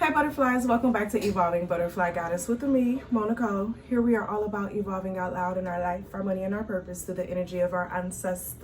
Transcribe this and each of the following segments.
Hey butterflies, welcome back to Evolving Butterfly Goddess with me, Moe Nicole. Here we are all about evolving out loud in our life, our money, and our purpose through the energy of our ancestors.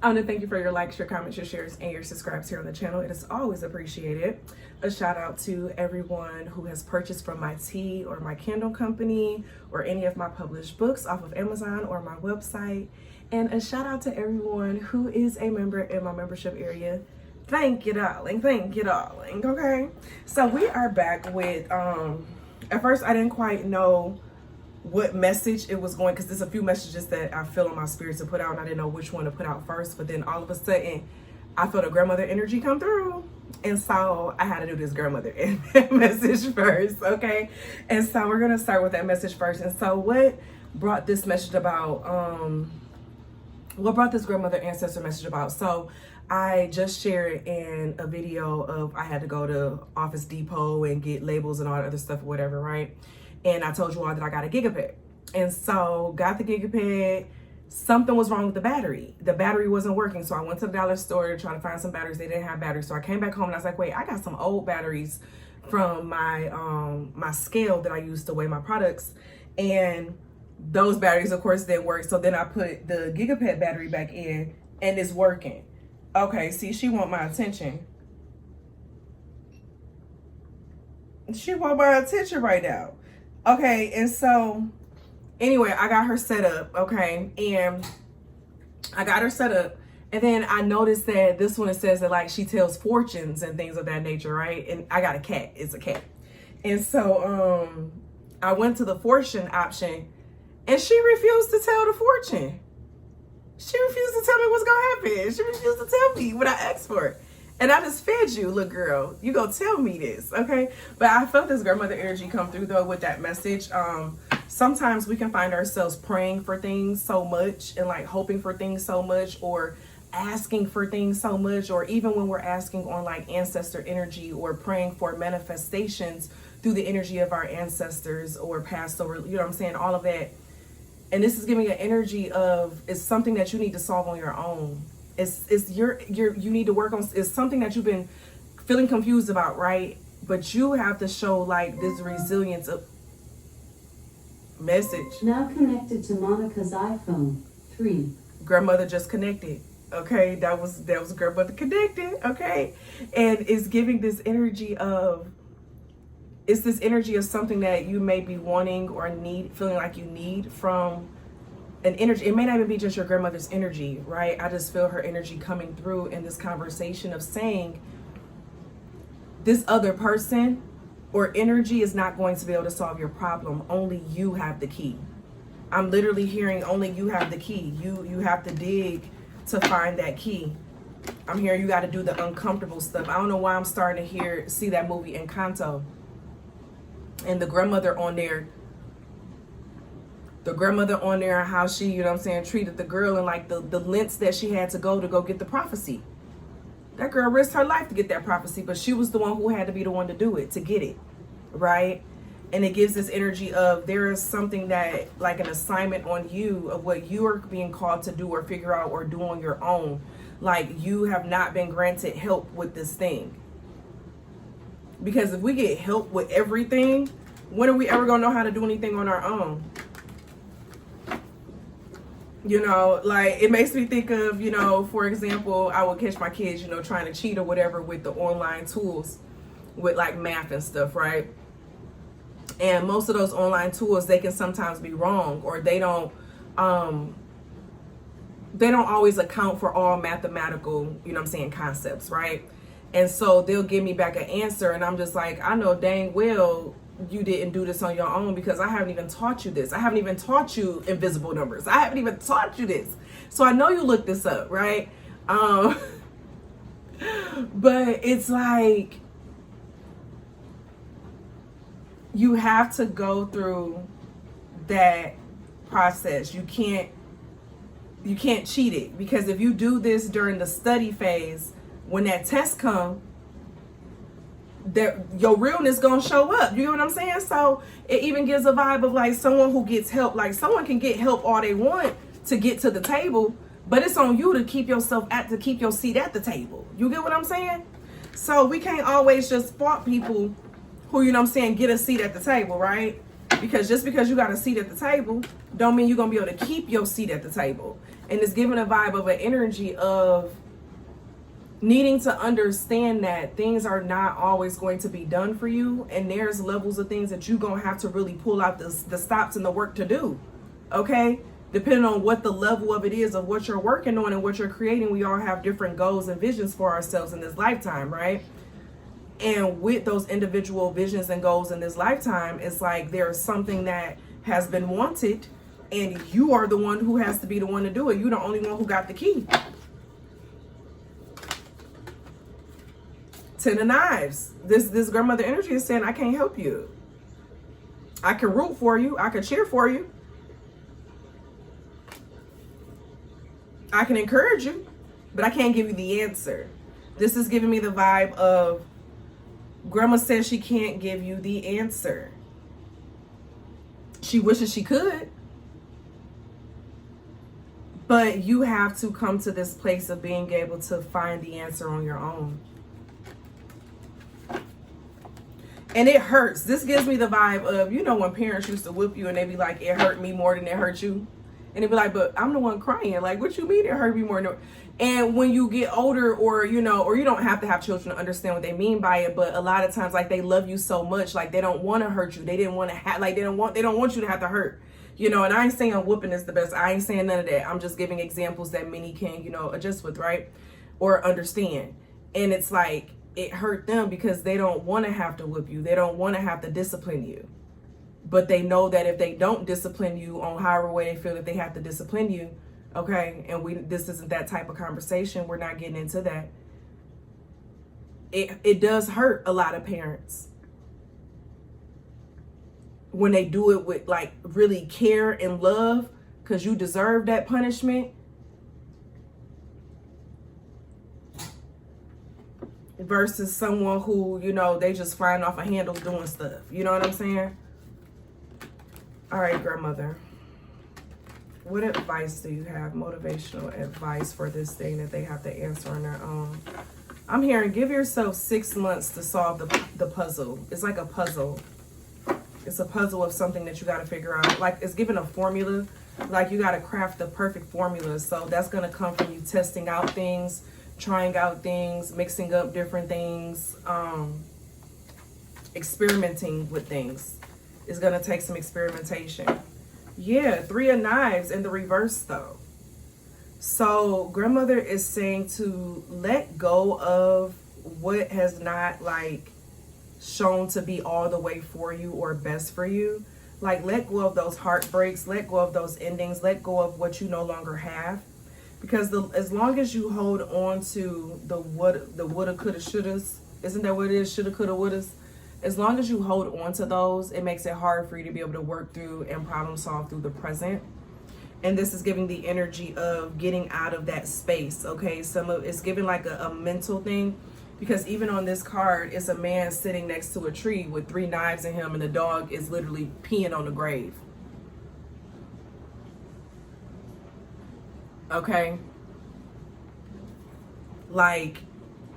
I want to thank you for your likes, your comments, your shares, and your subscribes here on the channel. It is always appreciated. A shout out to everyone who has purchased from my tea or my candle company or any of my published books off of Amazon or my website. And a shout out to everyone who is a member in my membership area. Thank you, darling. Thank you, darling. Okay. So we are back with, at first I didn't quite know what message it was going, because there's a few messages that I feel in my spirit to put out and I didn't know which one to put out first. But then all of a sudden I felt a grandmother energy come through. And so I had to do this grandmother message first. Okay. And so we're going to start with that message first. And so what brought this message about, what brought this grandmother ancestor message about? So I just shared in a video of I had to go to Office Depot and get labels and all that other stuff or whatever, right? And I told you all that I got a gigapet. And so got the gigapet. Something was wrong with the battery. The battery wasn't working. So I went to the dollar store to try to find some batteries. They didn't have batteries. So I came back home and I was like, wait, I got some old batteries from my my scale that I used to weigh my products. And those batteries, of course, didn't work. So then I put the gigapet battery back in and it's working. Okay, see, she want my attention. She want my attention right now. Okay, and so anyway, I got her set up, okay, and I got her set up, and then I noticed that this one, it says that like she tells fortunes and things of that nature, right? And I got a cat, it's a cat. And so I went to the fortune option and she refused to tell the fortune. She refused to tell me what's gonna happen. She refused to tell me what I asked for. And I just fed you, little girl. You gonna tell me this, okay? But I felt this grandmother energy come through though with that message. Sometimes we can find ourselves praying for things so much and like hoping for things so much, or asking for things so much, or even when we're asking on like ancestor energy or praying for manifestations through the energy of our ancestors or past over, you know what I'm saying? All of that. And this is giving an energy of, it's something that you need to solve on your own. You need to work on, it's something that you've been feeling confused about, right? But you have to show like this resilience of message. Now connected to Monica's iPhone 3. Grandmother just connected. Okay, that was grandmother connected. Okay, and it's giving this energy of, it's this energy of something that you may be wanting or need, feeling like you need from an energy. It may not even be just your grandmother's energy, right? I just feel her energy coming through in this conversation of saying this other person or energy is not going to be able to solve your problem. Only you have the key. I'm literally hearing only you have the key. You have to dig to find that key. I'm hearing you got to do the uncomfortable stuff. I don't know why I'm starting to see that movie Encanto. And the grandmother on there, and how she, you know what I'm saying, treated the girl, and like the lengths that she had to go get the prophecy. That girl risked her life to get that prophecy, but she was the one who had to be the one to do it, to get it, right? And it gives this energy of there is something that, like an assignment on you of what you are being called to do or figure out or do on your own. Like you have not been granted help with this thing. Because if we get help with everything, when are we ever going to know how to do anything on our own? You know, like it makes me think of, you know, for example, I would catch my kids, you know, trying to cheat or whatever with the online tools with like math and stuff, right? And most of those online tools, they can sometimes be wrong, or they don't always account for all mathematical, you know what I'm saying, concepts, right? And so they'll give me back an answer and I'm just like, I know dang well you didn't do this on your own, because I haven't even taught you this. I haven't even taught you invisible numbers. I haven't even taught you this. So I know you looked this up, right? But it's like, you have to go through that process. You can't cheat it, because if you do this during the study phase, when that test comes, your realness gonna show up. You know what I'm saying? So it even gives a vibe of like someone who gets help. Like someone can get help all they want to get to the table, but it's on you to keep yourself to keep your seat at the table. You get what I'm saying? So we can't always just fault people who, you know what I'm saying, get a seat at the table, right? Because just because you got a seat at the table don't mean you're going to be able to keep your seat at the table. And it's giving a vibe of an energy of needing to understand that things are not always going to be done for you. And there's levels of things that you're going to have to really pull out the stops and the work to do. Okay? Depending on what the level of it is of what you're working on and what you're creating, we all have different goals and visions for ourselves in this lifetime, right? And with those individual visions and goals in this lifetime, it's like there's something that has been wanted and you are the one who has to be the one to do it. You're the only one who got the key. Ten of Knives. This grandmother energy is saying, I can't help you. I can root for you. I can cheer for you. I can encourage you, but I can't give you the answer. This is giving me the vibe of grandma says she can't give you the answer. She wishes she could, but you have to come to this place of being able to find the answer on your own. And it hurts. This gives me the vibe of, you know, when parents used to whip you and they be like, it hurt me more than it hurt you. And they be like, but I'm the one crying. Like, what you mean it hurt me more than... And when you get older, or, you know, or you don't have to have children to understand what they mean by it, but a lot of times, like, they love you so much, like, they don't want to hurt you. They didn't want to have, like, they don't want you to have to hurt. You know, and I ain't saying whooping is the best. I ain't saying none of that. I'm just giving examples that many can, you know, adjust with, right? Or understand. And it's like, it hurt them because they don't want to have to whip you. They don't want to have to discipline you. But they know that if they don't discipline you on however way they feel that they have to discipline you, okay, and this isn't that type of conversation. We're not getting into that. It does hurt a lot of parents when they do it with, like, really care and love, because you deserve that punishment. Versus someone who, you know, they just flying off a handle doing stuff. You know what I'm saying? All right, grandmother. What advice do you have? Motivational advice for this thing that they have to answer on their own. I'm hearing, give yourself 6 months to solve the puzzle. It's like a puzzle. It's a puzzle of something that you got to figure out. Like, it's given a formula. Like, you got to craft the perfect formula. So that's going to come from you testing out things, trying out things, mixing up different things, experimenting with things. It's going to take some experimentation. Yeah, 3 of Knives in the reverse, though. So grandmother is saying to let go of what has not, like, shown to be all the way for you or best for you. Like, let go of those heartbreaks, let go of those endings, let go of what you no longer have. Because as long as you hold on to the woulda, coulda, shouldas, isn't that what it is? Shoulda, coulda, wouldas. As long as you hold on to those, it makes it hard for you to be able to work through and problem solve through the present. And this is giving the energy of getting out of that space, okay? It's giving like a mental thing, because even on this card, it's a man sitting next to a tree with 3 knives in him, and the dog is literally peeing on the grave. Okay? Like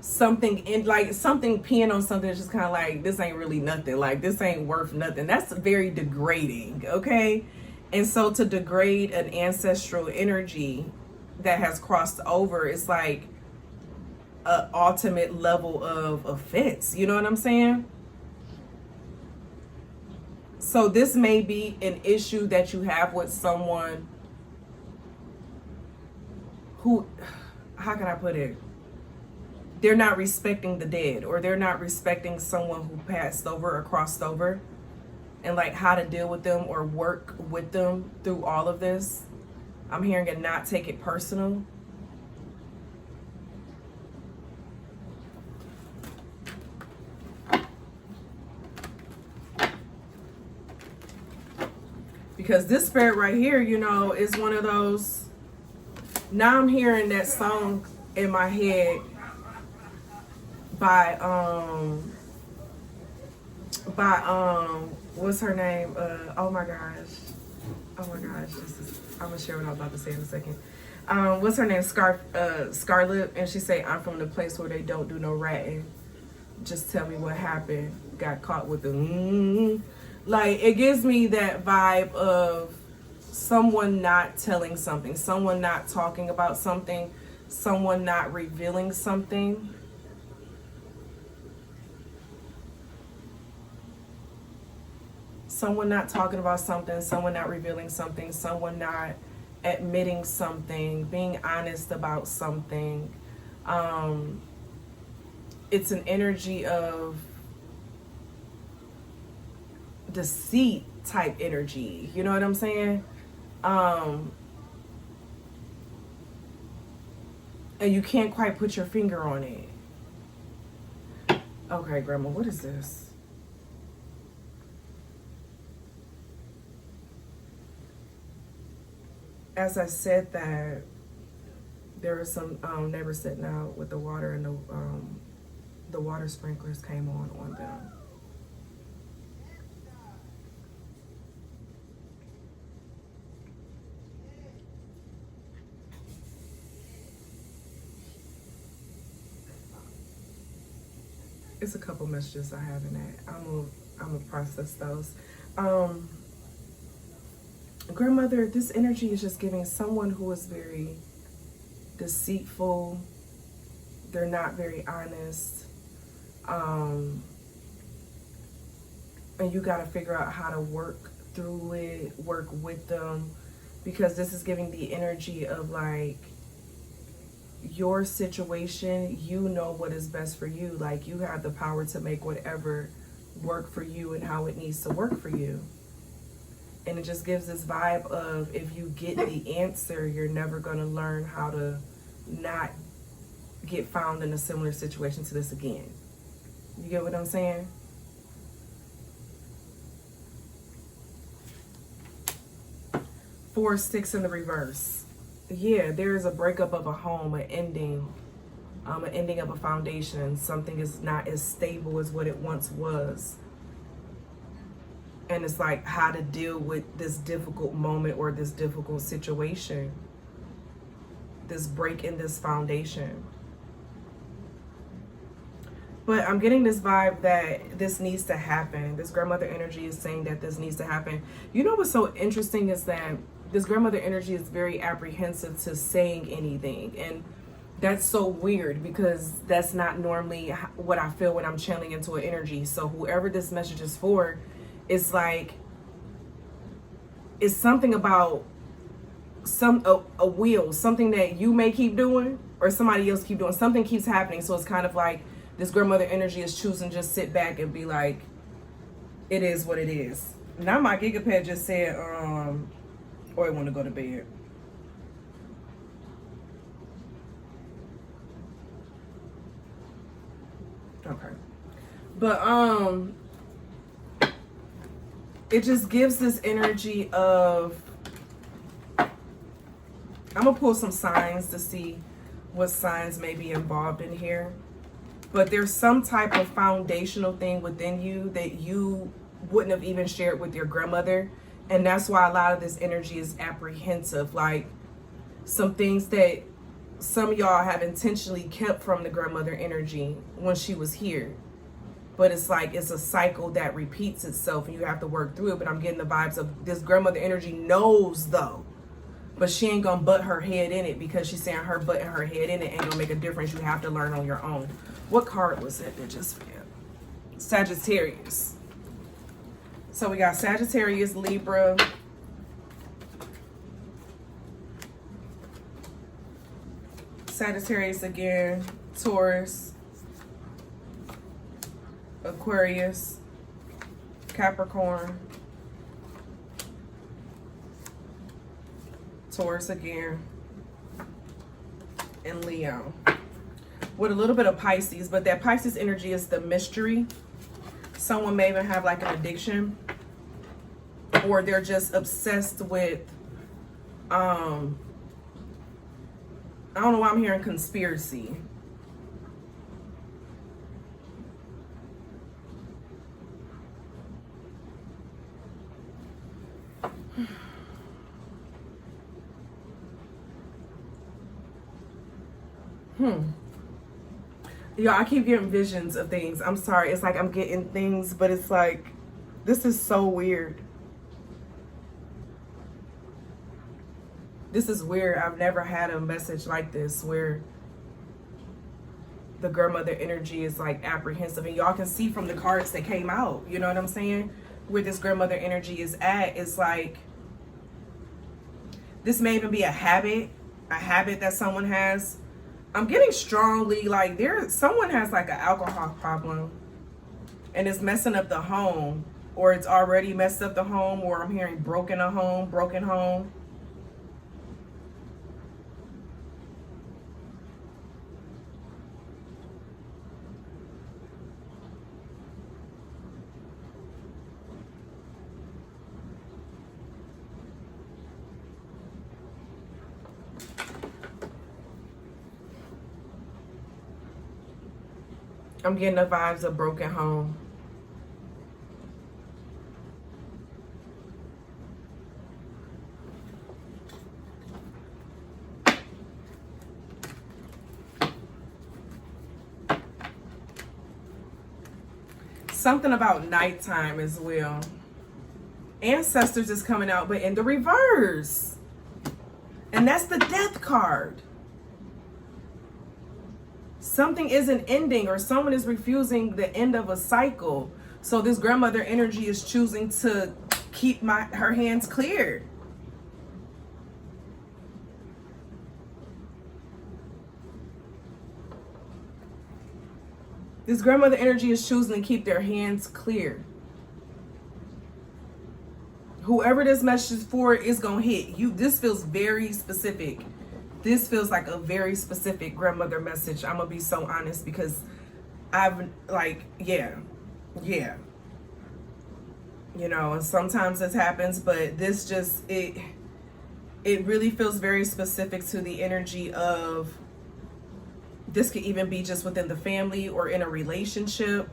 something peeing on something that's just kind of like, this ain't really nothing. Like, this ain't worth nothing. That's very degrading, okay? And so to degrade an ancestral energy that has crossed over is like an ultimate level of offense. You know what I'm saying? So this may be an issue that you have with someone who, how can I put it? They're not respecting the dead, or they're not respecting someone who passed over or crossed over, and like how to deal with them or work with them through all of this. I'm hearing it not take it personal. Because this spirit right here, you know, is one of those. Now I'm hearing that song in my head by what's her name? Oh my gosh, I'm gonna share what I was about to say in a second. What's her name? Scarlett, and she say, I'm from the place where they don't do no ratting. just tell me what happened. Got caught with the like, it gives me that vibe of someone not telling something, someone not talking about something, someone not revealing something. Someone not talking about something, someone not revealing something, someone not admitting something, being honest about something. It's an energy of deceit type energy. You know what I'm saying? And you can't quite put your finger on it. Okay, Grandma, what is this? As I said that, there were some neighbors sitting out with the water, and the water sprinklers came on them. It's a couple messages I have in that. I'm gonna process those. Grandmother, this energy is just giving someone who is very deceitful. They're not very honest. And you got to figure out how to work through it, work with them, because this is giving the energy of like your situation. You know what is best for you. Like, you have the power to make whatever work for you and how it needs to work for you. And it just gives this vibe of, if you get the answer, you're never going to learn how to not get found in a similar situation to this again. You get what I'm saying? Four sticks in the reverse. Yeah, there is a breakup of a home, an ending of a foundation. Something is not as stable as what it once was. And it's like how to deal with this difficult moment or this difficult situation. This break in this foundation. But I'm getting this vibe that this needs to happen. This grandmother energy is saying that this needs to happen. You know what's so interesting is that this grandmother energy is very apprehensive to saying anything. And that's so weird, because that's not normally what I feel when I'm channeling into an energy. So whoever this message is for, it's like, it's something about a wheel, something that you may keep doing or somebody else keep doing. Something keeps happening. So it's kind of like this grandmother energy is choosing just sit back and be like, it is what it is. Now my gigapet just said, or I want to go to bed. Okay. But it just gives this energy of, I'm gonna pull some signs to see what signs may be involved in here. But there's some type of foundational thing within you that you wouldn't have even shared with your grandmother. And that's why a lot of this energy is apprehensive. Like, some things that some of y'all have intentionally kept from the grandmother energy when she was here. But it's like, it's a cycle that repeats itself and you have to work through it. But I'm getting the vibes of this grandmother energy knows though. But she ain't gonna butt her head in it, because she's saying her butting her head in it ain't gonna make a difference. You have to learn on your own. What card was it that just fell? Sagittarius. So we got Sagittarius, Libra, Sagittarius again, Taurus, Aquarius, Capricorn, Taurus again, and Leo. With a little bit of Pisces, but that Pisces energy is the mystery. Someone may even have like an addiction, or they're just obsessed with, I don't know why I'm hearing conspiracy. Yo, I keep getting visions of things. I'm sorry. It's like I'm getting things, but it's like, this is so weird. This is weird. I've never had a message like this where the grandmother energy is like apprehensive. And y'all can see from the cards that came out, you know what I'm saying? Where this grandmother energy is at, it's like, this may even be a habit that someone has. I'm getting strongly like someone has like an alcohol problem and it's messing up the home, or it's already messed up the home, or I'm hearing broken home. I'm getting the vibes of broken home. Something about nighttime as well. Ancestors is coming out, but in the reverse. And that's the death card. Something isn't ending, or someone is refusing the end of a cycle. So this grandmother energy is choosing to keep her hands clear. This grandmother energy is choosing to keep their hands clear. Whoever this message is for is going to hit you. This feels very specific. This feels like a very specific grandmother message. I'm going to be so honest, because I've like, yeah. You know, and sometimes this happens, but this just, it really feels very specific to the energy of, this could even be just within the family or in a relationship.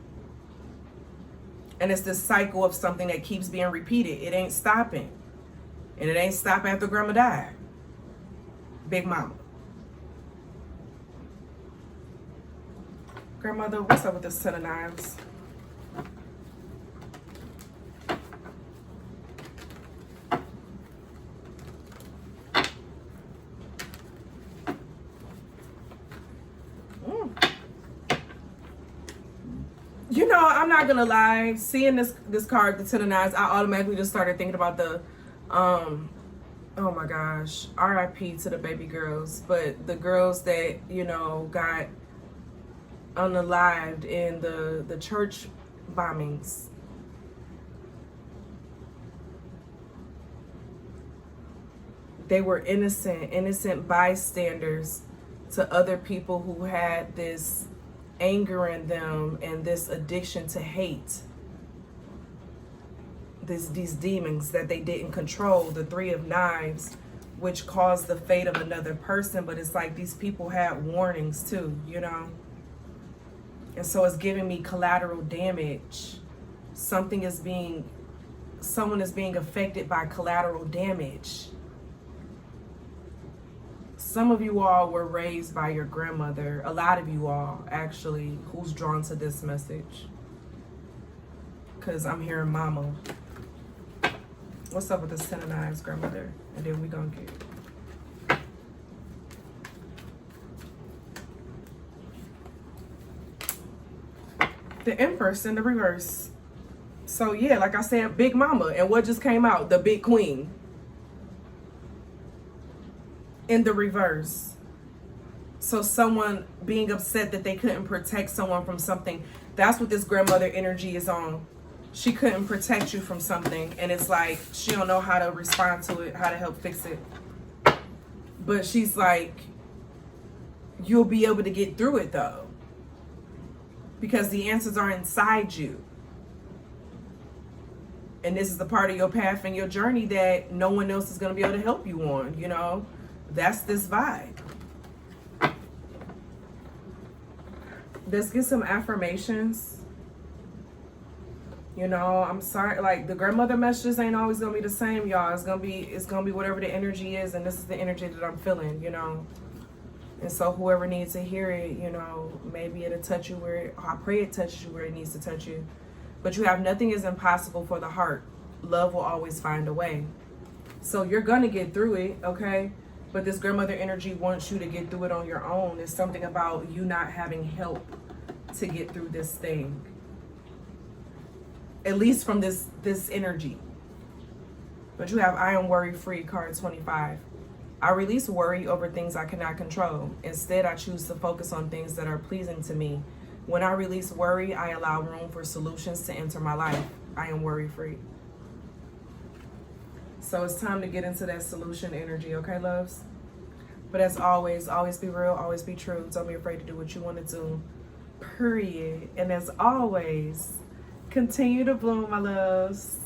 And it's this cycle of something that keeps being repeated. It ain't stopping. And it ain't stopping after grandma died. Big mama. Grandmother, what's up with this 10 of knives? You know, I'm not gonna lie. Seeing this card, the 10 of knives, I automatically just started thinking about the oh my gosh, RIP to the baby girls, but the girls that, you know, got unalived in the church bombings. They were innocent bystanders to other people who had this anger in them and this addiction to hate. These demons that they didn't control, the 3 of knives, which caused the fate of another person. But it's like these people had warnings too, you know? And so it's giving me collateral damage. Someone is being affected by collateral damage. Some of you all were raised by your grandmother. A lot of you all, actually, who's drawn to this message. Because I'm hearing mama. What's up with this 10 of knives, grandmother? And then we gonna get... the Empress in the reverse. So yeah, like I said, big mama. And what just came out? The big queen. In the reverse. So someone being upset that they couldn't protect someone from something. That's what this grandmother energy is on. She couldn't protect you from something, and it's like she don't know how to respond to it, how to help fix it. But she's like, you'll be able to get through it though, because the answers are inside you. And this is the part of your path and your journey that no one else is going to be able to help you on, you know? That's this vibe. Let's get some affirmations. You know, I'm sorry, like the grandmother messages ain't always gonna be the same, y'all. It's gonna be whatever the energy is, and this is the energy that I'm feeling, you know. And so whoever needs to hear it, you know, maybe it'll touch you I pray it touches you where it needs to touch you. But you have nothing is impossible for the heart. Love will always find a way. So you're going to get through it, okay? But this grandmother energy wants you to get through it on your own. There's something about you not having help to get through this thing. At least from this energy. But you have I am worry free, card 25. I release worry over things I cannot control. Instead, I choose to focus on things that are pleasing to me. When I release worry, I allow room for solutions to enter my life. I am worry free. So it's time to get into that solution energy, okay, loves? But as always be real, always be true. Don't be afraid to do what you want to do. Period. And as always, continue to bloom, my loves.